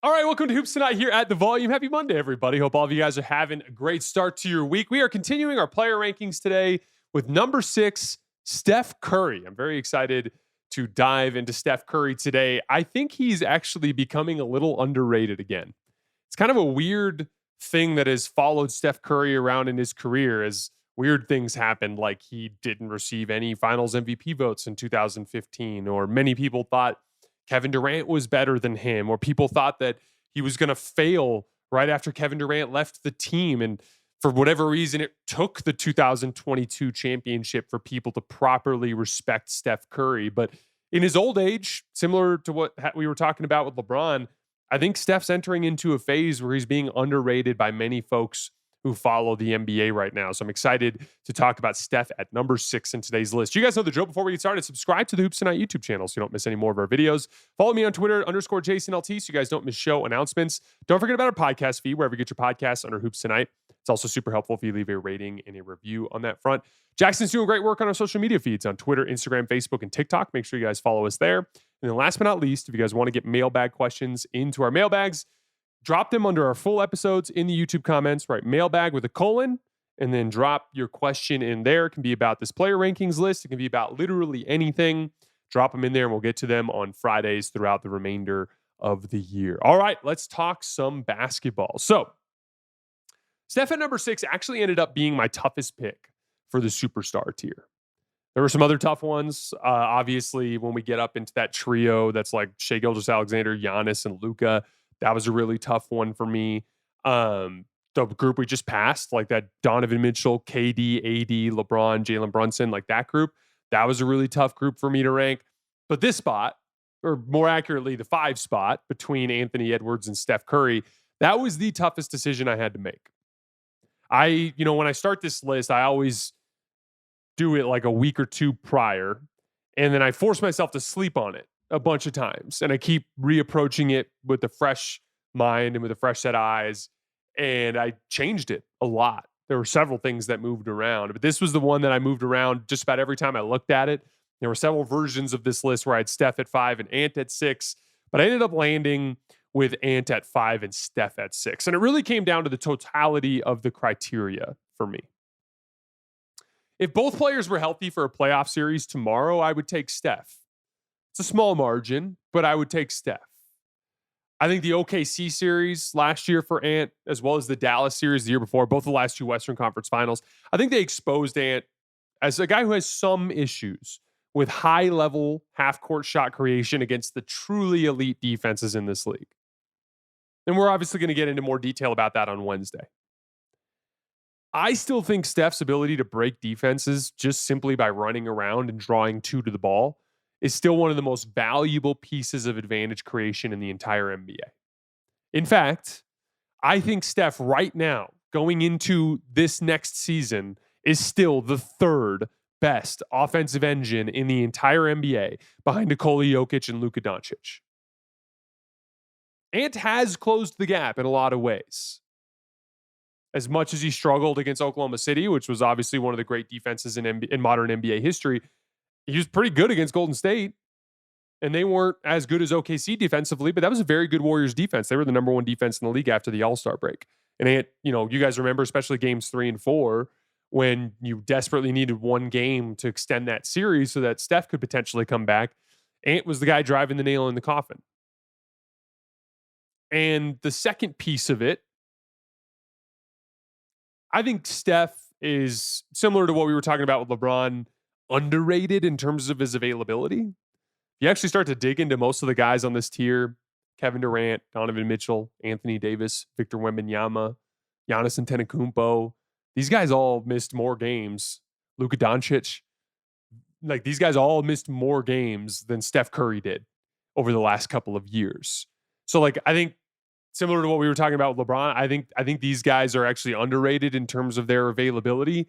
All right, welcome to Hoops Tonight here at The Volume. Happy Monday, everybody. Hope all of you guys are having a great start to your week. We are continuing our player rankings today with number 6, Steph Curry. I'm very excited to dive into Steph Curry today. I think he's actually becoming a little underrated again. It's kind of a weird thing that has followed Steph Curry around in his career as weird things happened, like he didn't receive any finals MVP votes in 2015, or many people thought Kevin Durant was better than him, or people thought that he was going to fail right after Kevin Durant left the team. And for whatever reason, it took the 2022 championship for people to properly respect Steph Curry. But in his old age, similar to what we were talking about with LeBron, I think Steph's entering into a phase where he's being underrated by many folks who follow the NBA right now. So I'm excited to talk about Steph at number 6 in today's list. You guys know the drill. Before we get started, subscribe to the Hoops Tonight YouTube channel so you don't miss any more of our videos. Follow me on Twitter, _JasonLT, so you guys don't miss show announcements. Don't forget about our podcast feed, wherever you get your podcasts under Hoops Tonight. It's also super helpful if you leave a rating and a review on that front. Jackson's doing great work on our social media feeds on Twitter, Instagram, Facebook, and TikTok. Make sure you guys follow us there. And then last but not least, if you guys want to get mailbag questions into our mailbags, drop them under our full episodes in the YouTube comments, right? Mailbag with a colon, and then drop your question in there. It can be about this player rankings list. It can be about literally anything. Drop them in there and we'll get to them on Fridays throughout the remainder of the year. All right, let's talk some basketball. So Steph at number 6 actually ended up being my toughest pick for the superstar tier. There were some other tough ones. Obviously, when we get up into that trio, that's like Shai Gilgeous-Alexander, Giannis, and Luka. That was a really tough one for me. The group we just passed, like that Donovan Mitchell, KD, AD, LeBron, Jalen Brunson, like that group, that was a really tough group for me to rank. But this spot, or more accurately, the 5 spot between Anthony Edwards and Steph Curry, that was the toughest decision I had to make. When I start this list, I always do it like a week or two prior, and then I force myself to sleep on it a bunch of times, and I keep reapproaching it with a fresh mind and with a fresh set of eyes, and I changed it a lot. There were several things that moved around, but this was the one that I moved around just about every time I looked at it. There were several versions of this list where I had Steph at 5 and Ant at 6, but I ended up landing with Ant at 5 and Steph at 6. And it really came down to the totality of the criteria for me. If both players were healthy for a playoff series tomorrow, I would take Steph. It's a small margin, but I would take Steph. I think the OKC series last year for Ant, as well as the Dallas series the year before, both the last 2 Western Conference Finals, I think they exposed Ant as a guy who has some issues with high-level half-court shot creation against the truly elite defenses in this league. And we're obviously going to get into more detail about that on Wednesday. I still think Steph's ability to break defenses just simply by running around and drawing 2 to the ball is still one of the most valuable pieces of advantage creation in the entire NBA. In fact, I think Steph right now, going into this next season, is still the 3rd best offensive engine in the entire NBA behind Nikola Jokic and Luka Doncic. Ant has closed the gap in a lot of ways. As much as he struggled against Oklahoma City, which was obviously one of the great defenses in modern NBA history, he was pretty good against Golden State. And they weren't as good as OKC defensively, but that was a very good Warriors defense. They were the number 1 defense in the league after the All-Star break. And Ant, you guys remember, especially games 3 and 4, when you desperately needed one game to extend that series so that Steph could potentially come back. Ant was the guy driving the nail in the coffin. And the second piece of it, I think Steph is similar to what we were talking about with LeBron, underrated in terms of his availability. If you actually start to dig into most of the guys on this tier, Kevin Durant, Donovan Mitchell, Anthony Davis, Victor Wembanyama, Giannis Antetokounmpo, these guys all missed more games. Luka Doncic, like these guys all missed more games than Steph Curry did over the last couple of years. So like, I think similar to what we were talking about with LeBron, I think these guys are actually underrated in terms of their availability.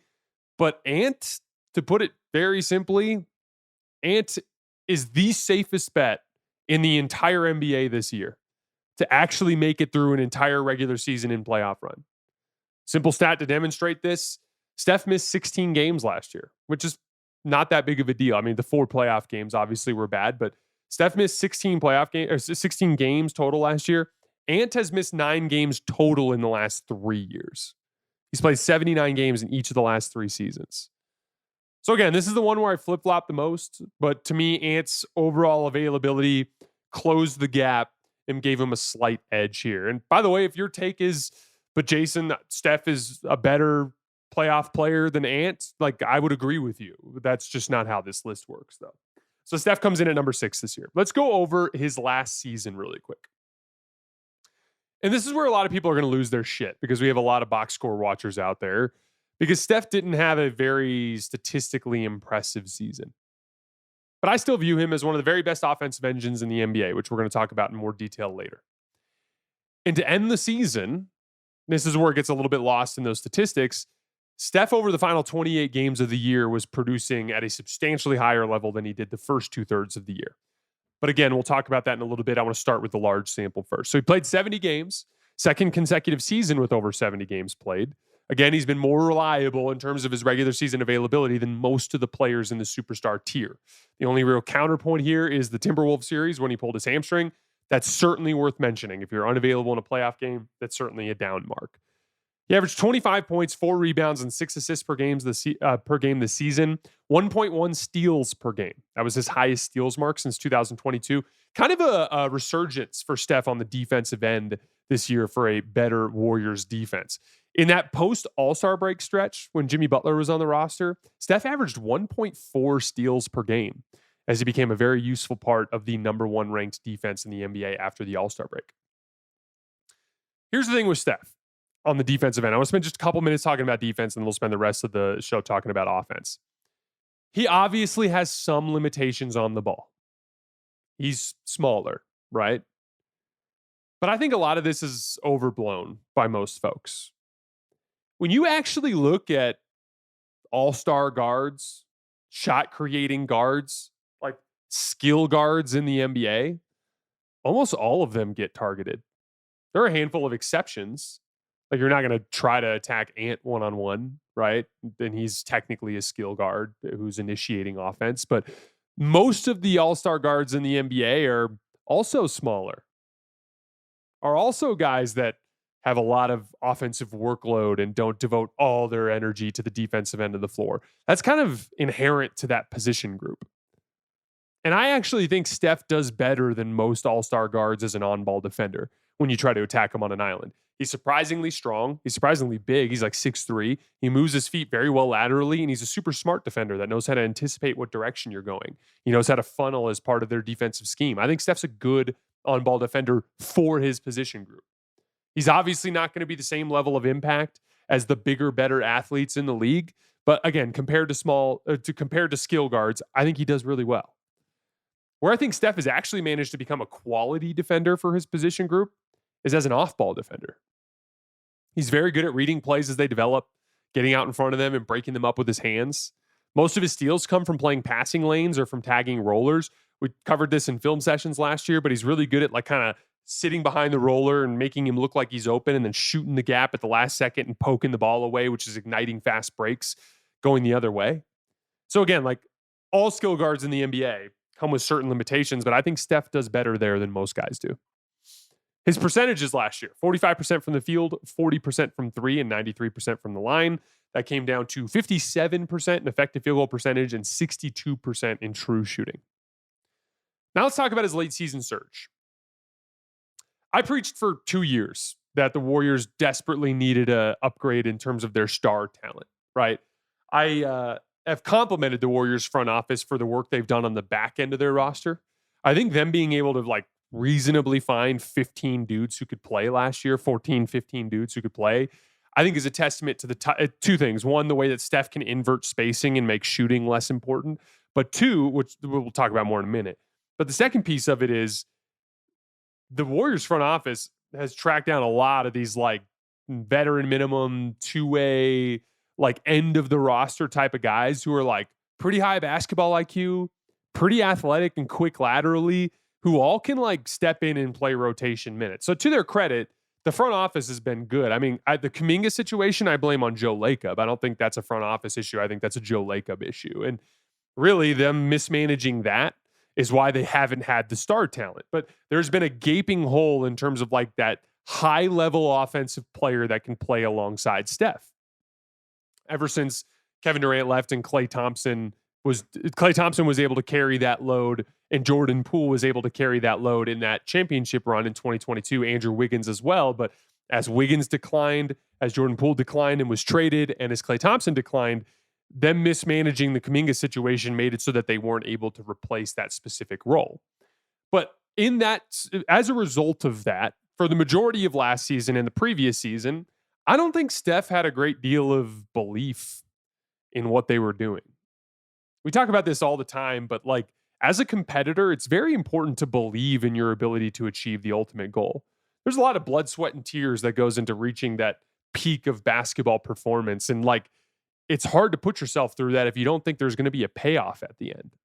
But Ant, to put it very simply, Ant is the safest bet in the entire NBA this year to actually make it through an entire regular season and playoff run. Simple stat to demonstrate this: Steph missed 16 games last year, which is not that big of a deal. I mean, the 4 playoff games obviously were bad, but Steph missed 16 games total last year. Ant has missed 9 games total in the last 3 years. He's played 79 games in each of the last 3 seasons. So again, this is the one where I flip-flop the most, but to me, Ant's overall availability closed the gap and gave him a slight edge here. And by the way, if your take is, but Jason, Steph is a better playoff player than Ant, like I would agree with you. That's just not how this list works, though. So Steph comes in at number 6 this year. Let's go over his last season really quick. And this is where a lot of people are going to lose their shit because we have a lot of box score watchers out there because Steph didn't have a very statistically impressive season. But I still view him as one of the very best offensive engines in the NBA, which we're going to talk about in more detail later. And to end the season, this is where it gets a little bit lost in those statistics. Steph, over the final 28 games of the year, was producing at a substantially higher level than he did the first 2/3 of the year. But again, we'll talk about that in a little bit. I want to start with the large sample first. So he played 70 games, second consecutive season with over 70 games played. Again, he's been more reliable in terms of his regular season availability than most of the players in the superstar tier. The only real counterpoint here is the Timberwolves series when he pulled his hamstring. That's certainly worth mentioning. If you're unavailable in a playoff game, that's certainly a down mark. He averaged 25 points, 4 rebounds, and 6 assists per game this season. 1.1 steals per game. That was his highest steals mark since 2022. Kind of a resurgence for Steph on the defensive end this year for a better Warriors defense. In that post-All-Star break stretch, when Jimmy Butler was on the roster, Steph averaged 1.4 steals per game as he became a very useful part of the number 1 ranked defense in the NBA after the All-Star break. Here's the thing with Steph on the defensive end. I want to spend just a couple minutes talking about defense, and we'll spend the rest of the show talking about offense. He obviously has some limitations on the ball. He's smaller, right? But I think a lot of this is overblown by most folks. When you actually look at all-star guards, shot-creating guards, like skill guards in the NBA, almost all of them get targeted. There are a handful of exceptions. Like you're not going to try to attack Ant one-on-one, right? And he's technically a skill guard who's initiating offense. But most of the all-star guards in the NBA are also smaller, are also guys that have a lot of offensive workload and don't devote all their energy to the defensive end of the floor. That's kind of inherent to that position group. And I actually think Steph does better than most all-star guards as an on-ball defender when you try to attack him on an island. He's surprisingly strong. He's surprisingly big. He's like 6'3". He moves his feet very well laterally, and he's a super smart defender that knows how to anticipate what direction you're going. He knows how to funnel as part of their defensive scheme. I think Steph's a good on-ball defender for his position group. He's obviously not going to be the same level of impact as the bigger, better athletes in the league. But again, compared to skill guards, I think he does really well. Where I think Steph has actually managed to become a quality defender for his position group is as an off-ball defender. He's very good at reading plays as they develop, getting out in front of them and breaking them up with his hands. Most of his steals come from playing passing lanes or from tagging rollers. We covered this in film sessions last year, but he's really good at like kind of sitting behind the roller and making him look like he's open and then shooting the gap at the last second and poking the ball away, which is igniting fast breaks going the other way. So again, like all skill guards in the NBA come with certain limitations, but I think Steph does better there than most guys do. His percentages last year, 45% from the field, 40% from 3, and 93% from the line. That came down to 57% in effective field goal percentage and 62% in true shooting. Now let's talk about his late season surge. I preached for 2 years that the Warriors desperately needed an upgrade in terms of their star talent, right? I have complimented the Warriors front office for the work they've done on the back end of their roster. I think them being able to like reasonably find 15 dudes who could play last year, 14, 15 dudes who could play, I think is a testament to the two things. One, the way that Steph can invert spacing and make shooting less important. But two, which we'll talk about more in a minute. But the second piece of it is the Warriors front office has tracked down a lot of these like veteran minimum two-way, like end of the roster type of guys who are like pretty high basketball IQ, pretty athletic and quick laterally, who all can like step in and play rotation minutes. So to their credit, the front office has been good. I mean, the Kuminga situation, I blame on Joe Lacob. I don't think that's a front office issue. I think that's a Joe Lacob issue. And really them mismanaging that is why they haven't had the star talent. But there's been a gaping hole in terms of like that high-level offensive player that can play alongside Steph. Ever since Kevin Durant left and Klay Thompson was able to carry that load, and Jordan Poole was able to carry that load in that championship run in 2022, Andrew Wiggins as well. But as Wiggins declined, as Jordan Poole declined and was traded, and as Klay Thompson declined, them mismanaging the Kuminga situation made it so that they weren't able to replace that specific role. But in that, as a result of that, for the majority of last season and the previous season, I don't think Steph had a great deal of belief in what they were doing. We talk about this all the time, but like as a competitor, it's very important to believe in your ability to achieve the ultimate goal. There's a lot of blood, sweat, and tears that goes into reaching that peak of basketball performance. And like, it's hard to put yourself through that if you don't think there's going to be a payoff at the end.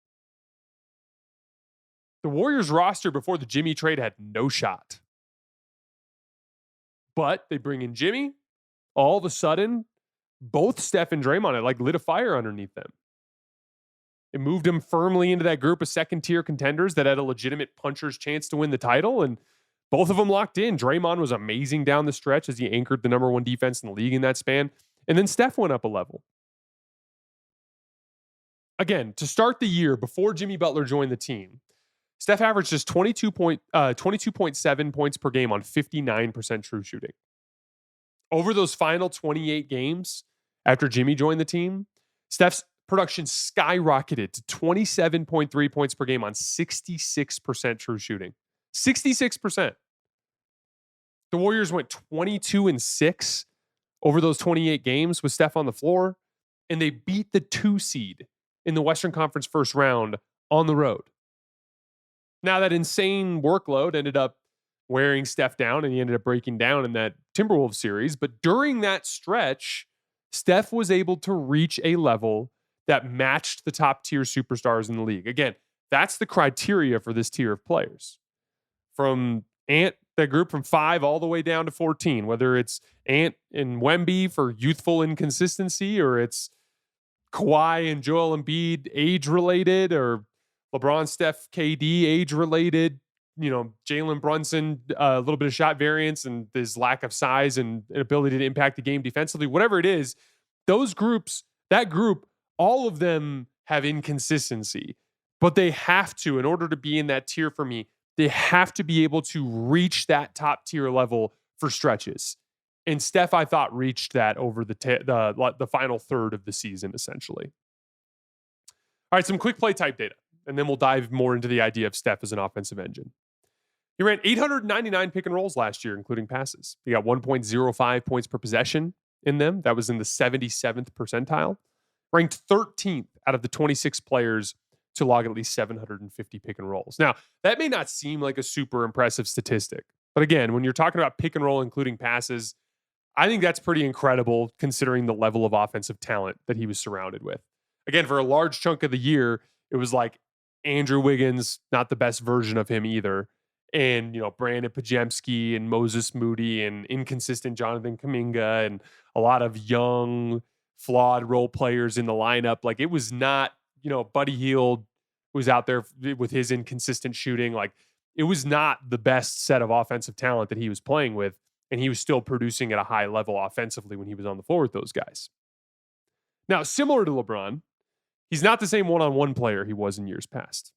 The Warriors roster before the Jimmy trade had no shot. But they bring in Jimmy. All of a sudden, both Steph and Draymond had like lit a fire underneath them. It moved them firmly into that group of second-tier contenders that had a legitimate puncher's chance to win the title, and both of them locked in. Draymond was amazing down the stretch as he anchored the number one defense in the league in that span, and then Steph went up a level. Again, to start the year before Jimmy Butler joined the team, Steph averaged just 22.7 points per game on 59% true shooting. Over those final 28 games after Jimmy joined the team, Steph's production skyrocketed to 27.3 points per game on 66% true shooting. 66%. The Warriors went 22-6 over those 28 games with Steph on the floor, and they beat the 2 seed in the Western Conference first round on the road. Now, that insane workload ended up wearing Steph down, and he ended up breaking down in that Timberwolves series. But during that stretch, Steph was able to reach a level that matched the top tier superstars in the league. Again, that's the criteria for this tier of players. From that group from 5 all the way down to 14, whether it's Ant and Wemby for youthful inconsistency, or it's Kawhi and Joel Embiid age-related, or LeBron, Steph, KD age-related, Jalen Brunson, a little bit of shot variance and his lack of size and ability to impact the game defensively, whatever it is, that group, all of them have inconsistency, but they have to, in order to be in that tier for me, they have to be able to reach that top tier level for stretches. And Steph, I thought, reached that over the final third of the season, essentially. All right, some quick play type data, and then we'll dive more into the idea of Steph as an offensive engine. He ran 899 pick and rolls last year, including passes. He got 1.05 points per possession in them. That was in the 77th percentile. Ranked 13th out of the 26 players to log at least 750 pick and rolls. Now, that may not seem like a super impressive statistic, but again, when you're talking about pick and roll, including passes, I think that's pretty incredible considering the level of offensive talent that he was surrounded with. Again, for a large chunk of the year, it was like Andrew Wiggins, not the best version of him either. And, Brandon Pajemski and Moses Moody and inconsistent Jonathan Kuminga and a lot of young, flawed role players in the lineup. Like, it was not, Buddy Hield was out there with his inconsistent shooting. Like, it was not the best set of offensive talent that he was playing with. And he was still producing at a high level offensively when he was on the floor with those guys. Now, similar to LeBron, he's not the same one-on-one player he was in years past.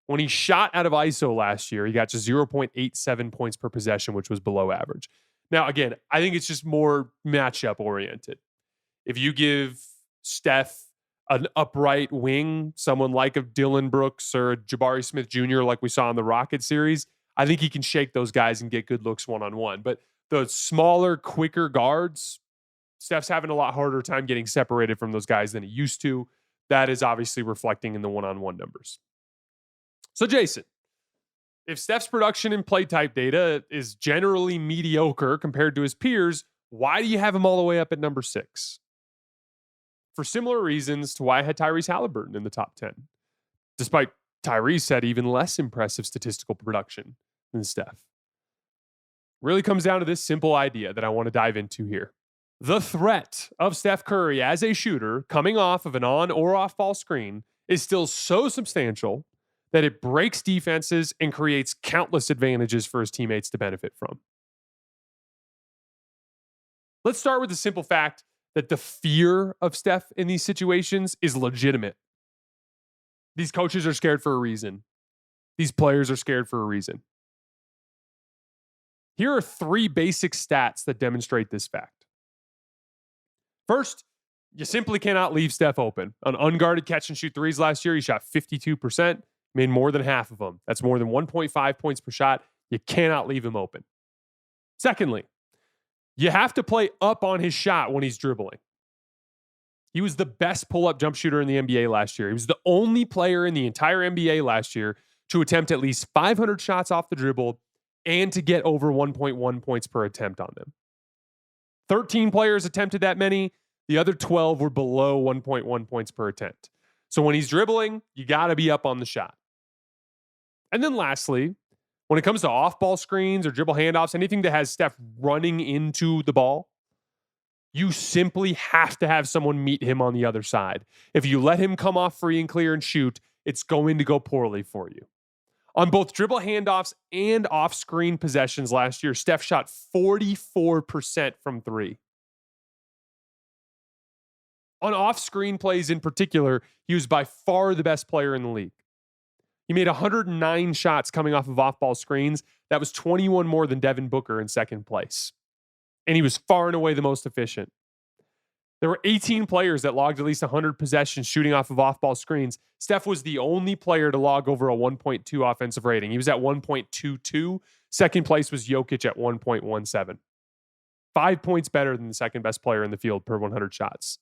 When he shot out of ISO last year, he got just 0.87 points per possession, which was below average. Now, again, I think it's just more matchup oriented. If you give Steph an upright wing, someone like a Dylan Brooks or a Jabari Smith Jr., like we saw in the Rocket series, I think he can shake those guys and get good looks one-on-one. But the smaller, quicker guards, Steph's having a lot harder time getting separated from those guys than he used to. That is obviously reflecting in the one-on-one numbers. So, Jason, if Steph's production and play type data is generally mediocre compared to his peers, why do you have him all the way up at number 6? For similar reasons to why I had Tyrese Halliburton in the top 10, despite Tyrese had even less impressive statistical production than Steph. Really comes down to this simple idea that I want to dive into here. The threat of Steph Curry as a shooter coming off of an on or off ball screen is still so substantial that it breaks defenses and creates countless advantages for his teammates to benefit from. Let's start with the simple fact that the fear of Steph in these situations is legitimate. These coaches are scared for a reason. These players are scared for a reason. Here are 3 basic stats that demonstrate this fact. First, you simply cannot leave Steph open. On unguarded catch and shoot threes last year, he shot 52%, made more than half of them. That's more than 1.5 points per shot. You cannot leave him open. Secondly, you have to play up on his shot when he's dribbling. He was the best pull-up jump shooter in the NBA last year. He was the only player in the entire NBA last year to attempt at least 500 shots off the dribble and to get over 1.1 points per attempt on them. 13 players attempted that many. The other 12 were below 1.1 points per attempt. So when he's dribbling, you got to be up on the shot. And then lastly, when it comes to off-ball screens or dribble handoffs, anything that has Steph running into the ball, you simply have to have someone meet him on the other side. If you let him come off free and clear and shoot, it's going to go poorly for you. On both dribble handoffs and off-screen possessions last year, Steph shot 44% from 3. On off-screen plays in particular, he was by far the best player in the league. He made 109 shots coming off of off-ball screens. That was 21 more than Devin Booker in second place. And he was far and away the most efficient. There were 18 players that logged at least 100 possessions shooting off of off-ball screens. Steph was the only player to log over a 1.2 offensive rating. He was at 1.22. Second place was Jokic at 1.17. 5 points better than the second best player in the field per 100 shots.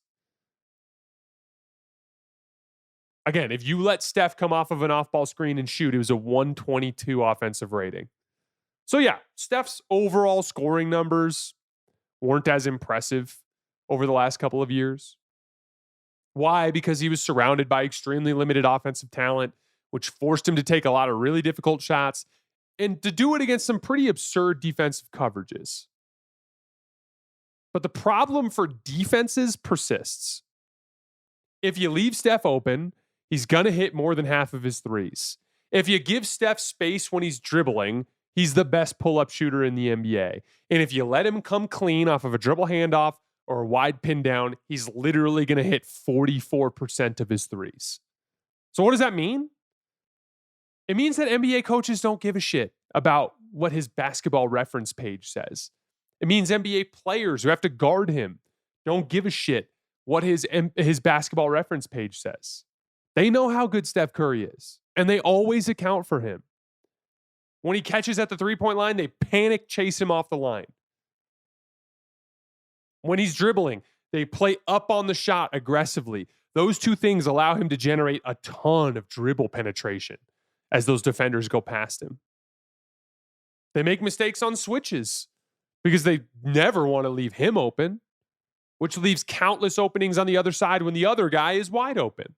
Again, if you let Steph come off of an off-ball screen and shoot, it was a 122 offensive rating. So yeah, Steph's overall scoring numbers weren't as impressive over the last couple of years. Why? Because he was surrounded by extremely limited offensive talent, which forced him to take a lot of really difficult shots and to do it against some pretty absurd defensive coverages. But the problem for defenses persists. If you leave Steph open, he's going to hit more than half of his threes. If you give Steph space when he's dribbling, he's the best pull-up shooter in the NBA. And if you let him come clean off of a dribble handoff or a wide pin down, he's literally going to hit 44% of his threes. So what does that mean? It means that NBA coaches don't give a shit about what his basketball reference page says. It means NBA players who have to guard him don't give a shit what his basketball reference page says. They know how good Steph Curry is, and they always account for him. When he catches at the three-point line, they panic chase him off the line. When he's dribbling, they play up on the shot aggressively. Those two things allow him to generate a ton of dribble penetration as those defenders go past him. They make mistakes on switches because they never want to leave him open, which leaves countless openings on the other side when the other guy is wide open.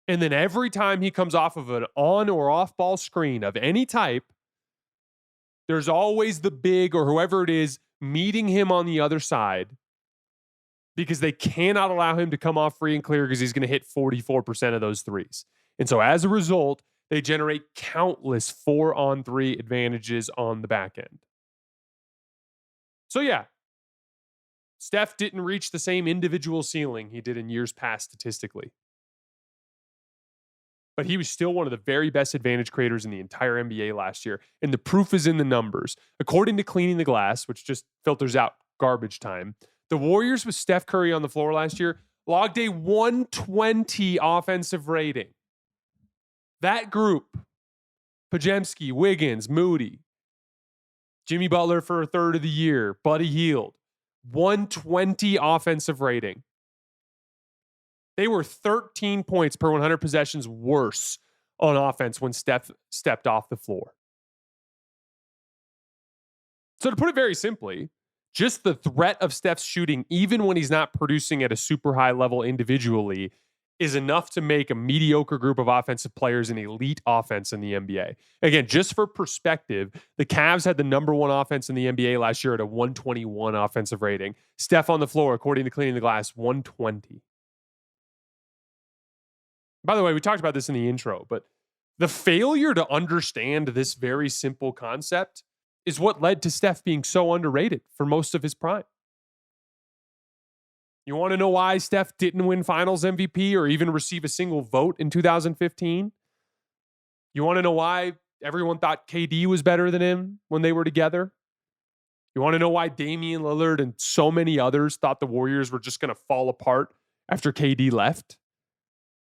And then every time he comes off of an on or off ball screen of any type, there's always the big or whoever it is meeting him on the other side because they cannot allow him to come off free and clear because he's going to hit 44% of those threes. And so as a result, they generate countless 4-on-3 advantages on the back end. So yeah, Steph didn't reach the same individual ceiling he did in years past statistically. But he was still one of the very best advantage creators in the entire NBA last year. And the proof is in the numbers. According to Cleaning the Glass, which just filters out garbage time, the Warriors with Steph Curry on the floor last year logged a 120 offensive rating. That group, Podziemski, Wiggins, Moody, Jimmy Butler for a third of the year, Buddy Hield, 120 offensive rating. They were 13 points per 100 possessions worse on offense when Steph stepped off the floor. So to put it very simply, just the threat of Steph's shooting, even when he's not producing at a super high level individually, is enough to make a mediocre group of offensive players an elite offense in the NBA. Again, just for perspective, the Cavs had the number one offense in the NBA last year at a 121 offensive rating. Steph on the floor, according to Cleaning the Glass, 120. By the way, we talked about this in the intro, but the failure to understand this very simple concept is what led to Steph being so underrated for most of his prime. You want to know why Steph didn't win finals MVP or even receive a single vote in 2015? You want to know why everyone thought KD was better than him when they were together? You want to know why Damian Lillard and so many others thought the Warriors were just going to fall apart after KD left?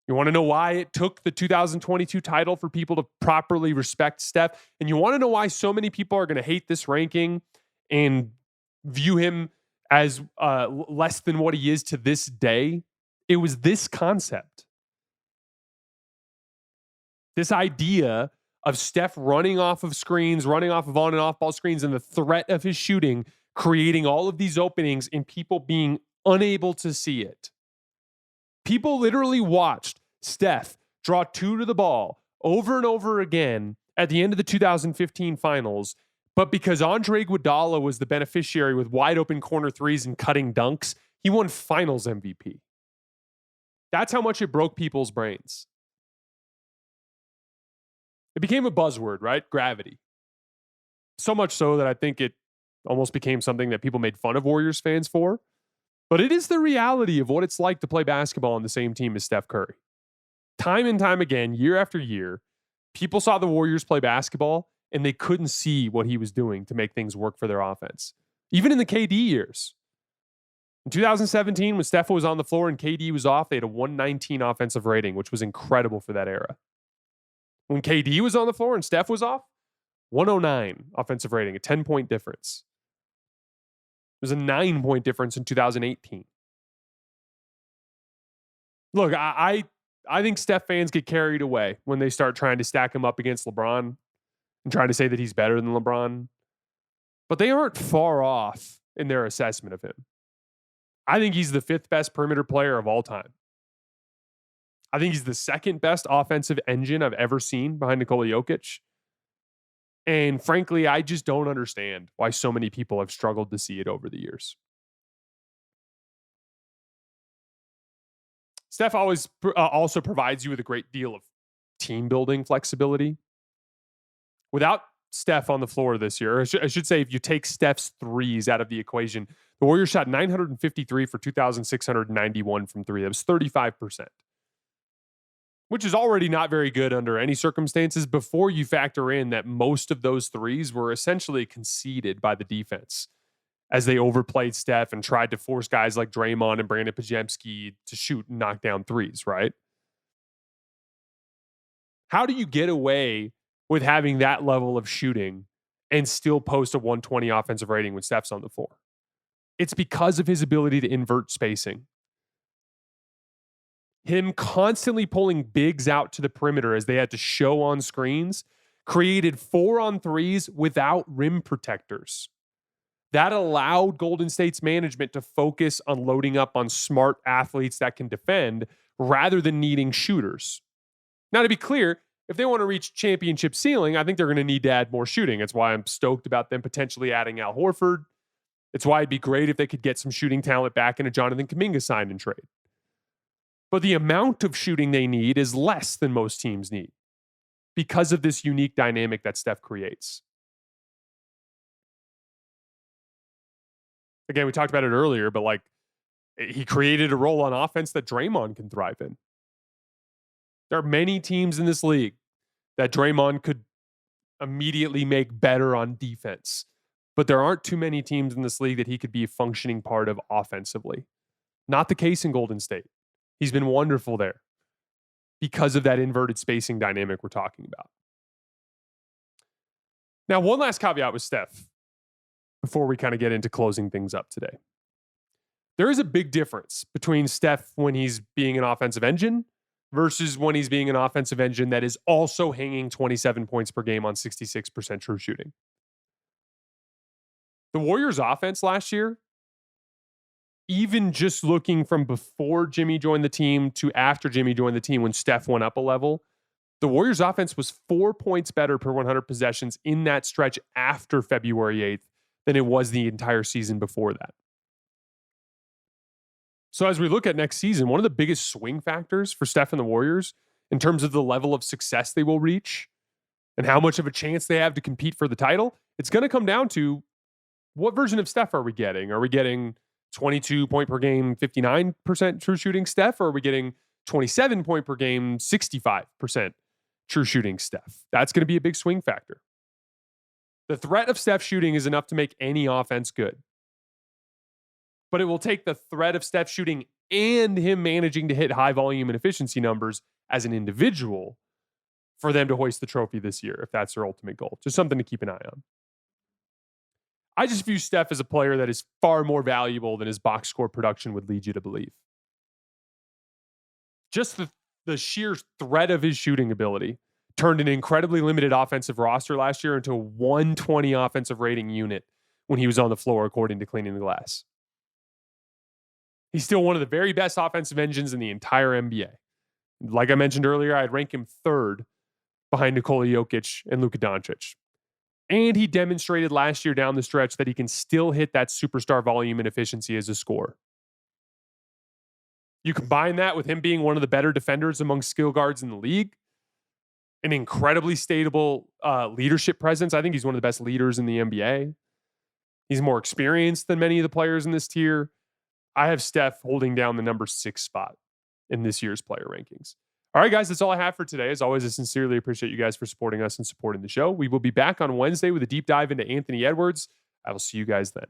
You want to know why it took the 2022 title for people to properly respect Steph? And you want to know why so many people are going to hate this ranking and view him as less than what he is to this day? It was this concept. This idea of Steph running off of screens, running off of on and off ball screens, and the threat of his shooting, creating all of these openings and people being unable to see it. People literally watched Steph draw two to the ball over and over again at the end of the 2015 finals, but because Andre Iguodala was the beneficiary with wide open corner threes and cutting dunks, he won finals MVP. That's how much it broke people's brains. It became a buzzword, right? Gravity. So much so that I think it almost became something that people made fun of Warriors fans for. But it is the reality of what it's like to play basketball on the same team as Steph Curry. Time and time again, year after year, people saw the Warriors play basketball and they couldn't see what he was doing to make things work for their offense. Even in the KD years. In 2017, when Steph was on the floor and KD was off, they had a 119 offensive rating, which was incredible for that era. When KD was on the floor and Steph was off, 109 offensive rating, a 10-point difference. There's a 9-point difference in 2018. Look, I think Steph fans get carried away when they start trying to stack him up against LeBron and trying to say that he's better than LeBron. But they aren't far off in their assessment of him. I think he's the 5th best perimeter player of all time. I think he's the 2nd best offensive engine I've ever seen behind Nikola Jokic. And frankly, I just don't understand why so many people have struggled to see it over the years. Steph always also provides you with a great deal of team building flexibility. Without Steph on the floor this year, I should say, if you take Steph's threes out of the equation, the Warriors shot 953 for 2,691 from three. That was 35%. Which is already not very good under any circumstances before you factor in that most of those threes were essentially conceded by the defense as they overplayed Steph and tried to force guys like Draymond and Brandon Podziemski to shoot and knock down threes, right? How do you get away with having that level of shooting and still post a 120 offensive rating when Steph's on the floor? It's because of his ability to invert spacing. Him constantly pulling bigs out to the perimeter as they had to show on screens created 4-on-3s without rim protectors. That allowed Golden State's management to focus on loading up on smart athletes that can defend rather than needing shooters. Now, to be clear, if they want to reach championship ceiling, I think they're going to need to add more shooting. That's why I'm stoked about them potentially adding Al Horford. It's why it'd be great if they could get some shooting talent back in a Jonathan Kuminga sign and trade. But the amount of shooting they need is less than most teams need because of this unique dynamic that Steph creates. Again, we talked about it earlier, but like he created a role on offense that Draymond can thrive in. There are many teams in this league that Draymond could immediately make better on defense, but there aren't too many teams in this league that he could be a functioning part of offensively. Not the case in Golden State. He's been wonderful there because of that inverted spacing dynamic we're talking about. Now, one last caveat with Steph before we kind of get into closing things up today. There is a big difference between Steph when he's being an offensive engine versus when he's being an offensive engine that is also hanging 27 points per game on 66% true shooting. The Warriors' offense last year, even just looking from before Jimmy joined the team to after Jimmy joined the team when Steph went up a level, the Warriors' offense was 4 points better per 100 possessions in that stretch after February 8th than it was the entire season before that. So as we look at next season, one of the biggest swing factors for Steph and the Warriors in terms of the level of success they will reach and how much of a chance they have to compete for the title, it's going to come down to what version of Steph are we getting? Are we getting 22 point per game, 59% true shooting Steph, or are we getting 27 point per game, 65% true shooting Steph? That's going to be a big swing factor. The threat of Steph shooting is enough to make any offense good. But it will take the threat of Steph shooting and him managing to hit high volume and efficiency numbers as an individual for them to hoist the trophy this year, if that's their ultimate goal. Just something to keep an eye on. I just view Steph as a player that is far more valuable than his box score production would lead you to believe. Just the sheer threat of his shooting ability turned an incredibly limited offensive roster last year into a 120 offensive rating unit when he was on the floor, according to Cleaning the Glass. He's still one of the very best offensive engines in the entire NBA. Like I mentioned earlier, I'd rank him third behind Nikola Jokic and Luka Doncic. And he demonstrated last year down the stretch that he can still hit that superstar volume and efficiency as a scorer. You combine that with him being one of the better defenders among skill guards in the league, an incredibly stable leadership presence. I think he's one of the best leaders in the NBA. He's more experienced than many of the players in this tier. I have Steph holding down the number 6 spot in this year's player rankings. All right, guys, that's all I have for today. As always, I sincerely appreciate you guys for supporting us and supporting the show. We will be back on Wednesday with a deep dive into Anthony Edwards. I will see you guys then.